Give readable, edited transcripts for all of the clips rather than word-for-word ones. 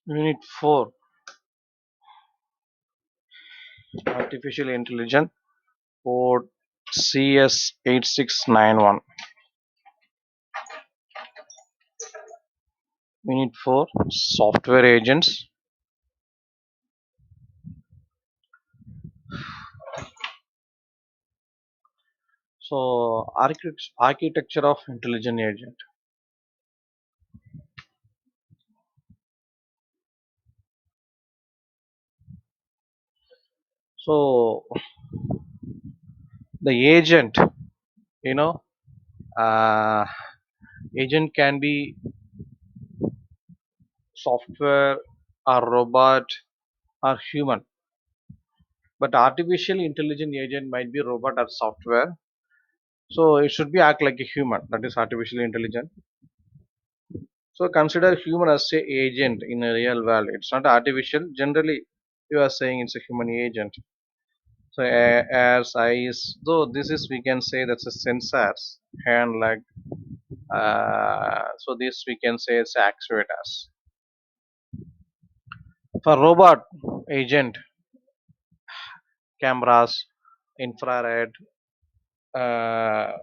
Unit 4, Artificial Intelligence, Port CS8691. Unit 4, Software Agents. So, architecture of intelligent agent. So, the agent, you know, uh, agent can be software or robot or human, but artificial intelligent agent might be robot or software. So, it should be act like a human. That is artificial intelligent. So consider human as a agent in a real world. It's not artificial. Generally, you are saying it's a human agent. So as eyes, though this is we can say that's a sensors, hand, leg. So this we can say it's actuators. For robot agent, cameras, infrared, uh,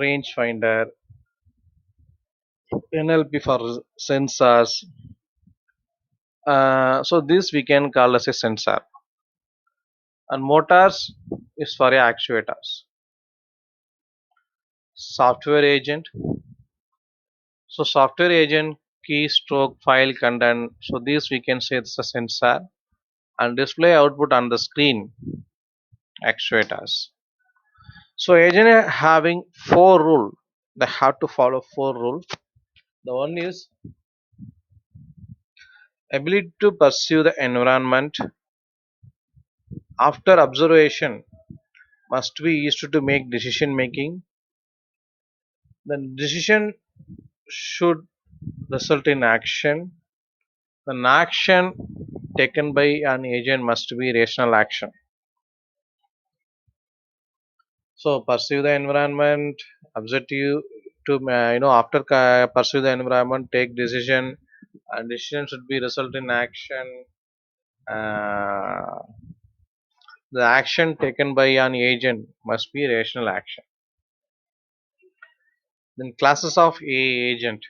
range finder, NLP for sensors. So this we can call as a sensor. And motors is for actuators. Software agent. So software agent keystroke file content. So this we can say it's a sensor and display output on the screen actuators. So agent having four rule. They have to follow four rule. The one is ability to pursue the environment after observation must be used to make decision making. The decision should result in action. An action taken by an agent must be rational action. So pursue the environment, objective to after pursue the environment, take decision, and decision should be result in action. Uh, the action taken by an agent must be rational action. Then classes of AI agent.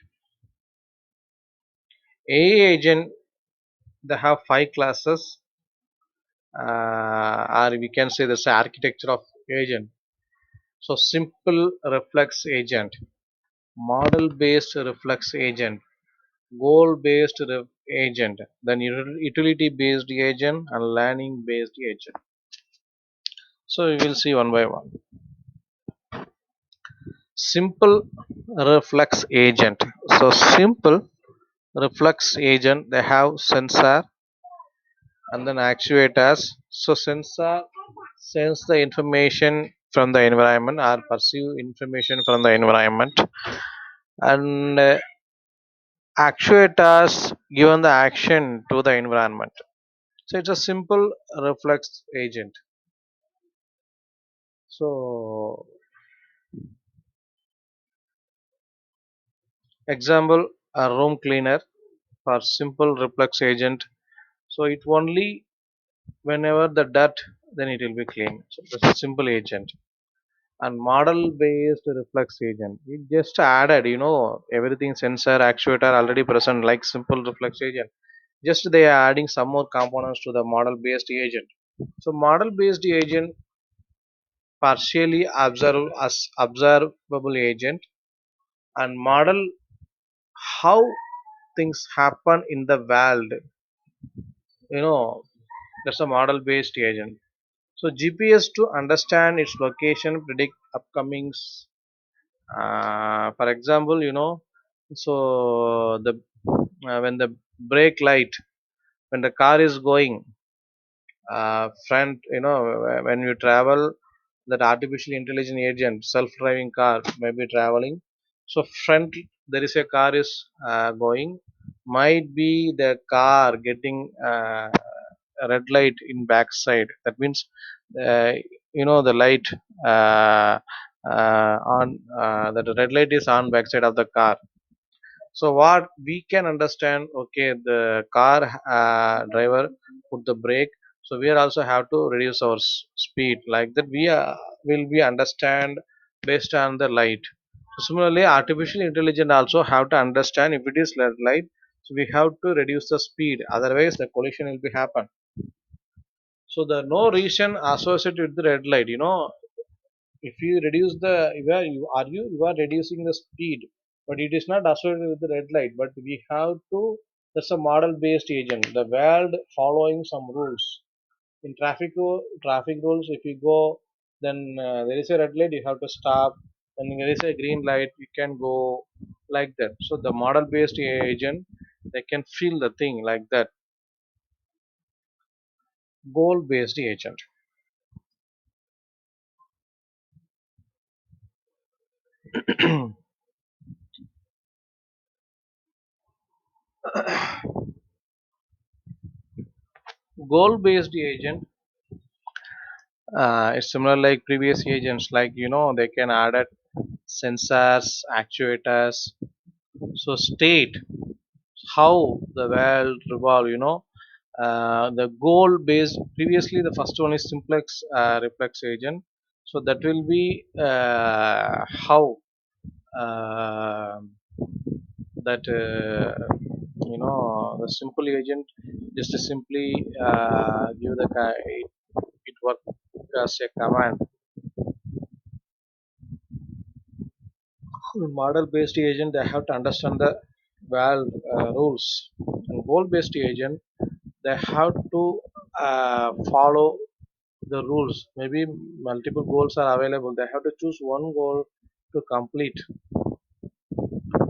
AI agent they have five classes, or we can say this architecture of agent. So simple reflex agent, model based reflex agent, goal based agent, then utility based agent, and learning based agent. So we will see one by one. Simple reflex agent. So simple reflex agent they have sensor and then actuators. So sensor sense the information from the environment or perceive information from the environment, and actuators given the action to the environment. So it's a simple reflex agent. So example, a room cleaner for simple reflex agent. So it only whenever the dirt, then it will be clean. So that's a simple agent. And model based reflex agent. We just added, everything sensor, actuator already present like simple reflex agent. Just they are adding some more components to the model based agent. So model based agent partially observe as observable agent and model how things happen in the world. You know, that's a model based agent. So GPS to understand its location, predict upcomings. For example, so the when the brake light, when the car is going front, when you travel, that artificial intelligence agent, self-driving car may be traveling. So front there is a car is going, might be the car getting a red light in backside. That means uh, the light uh, on that the red light is on backside of the car. So what we can understand, okay, the car driver put the brake. So we are also have to reduce our speed like that. We will be understand based on the light. So similarly, artificial intelligence also have to understand if it is red light. So we have to reduce the speed. Otherwise, the collision will be happen. So the no reason associated with the red light. If you reduce the you are reducing the speed, but it is not associated with the red light, but we have to, that's a model based agent, the world following some rules in traffic rules. If you go, then there is a red light, you have to stop, and there is a green light, you can go, like that. So the model based agent, they can feel the thing like that. Goal based agent. Goal based agent it's similar like previous agents, like they can add it sensors, actuators, so state how the world revolve. The goal based, previously the first one is simplex reflex agent. So that will be how uh, that the simple agent just simply give it work as a command. Model based agent, they have to understand the well rules, and goal based agent, they have to follow the rules. Maybe multiple goals are available, they have to choose one goal to complete,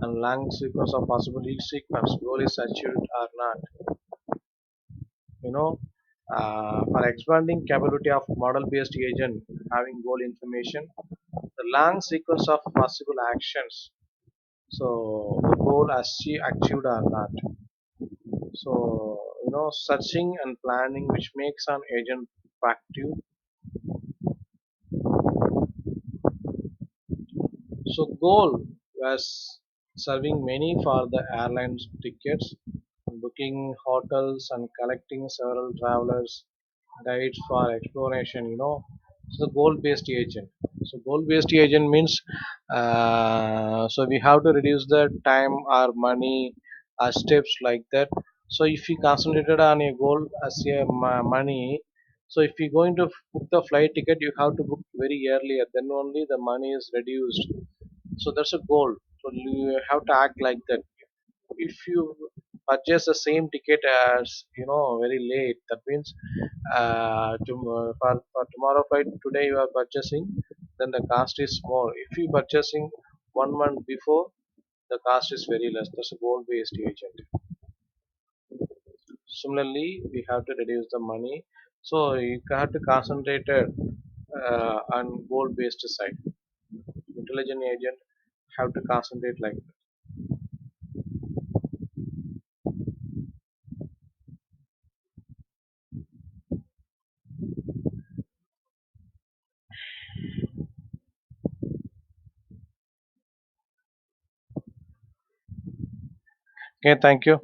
and long sequence of possible each sequence goal is achieved or not. you know for expanding capability of model based agent having goal information, the long sequence of possible actions, so the goal as she achieved or not. So searching and planning which makes an agent proactive. So goal was serving many for the airlines tickets, booking hotels, and collecting several travelers guides for exploration. So the goal based agent, so goal based agent means so we have to reduce the time or money or steps like that. So if you concentrated on a goal as a money, so if you're going to book the flight ticket, you have to book very earlier, then only the money is reduced. So that's a goal. So you have to act like that. If you purchase the same ticket as very late, that means for tomorrow flight today you are purchasing, then the cost is more. If you purchasing 1 month before, the cost is very less. That's a goal based agent. Similarly, we have to reduce the money, so you have to concentrate on goal based side. Intelligent agent have to concentrate like that. Okay, thank you.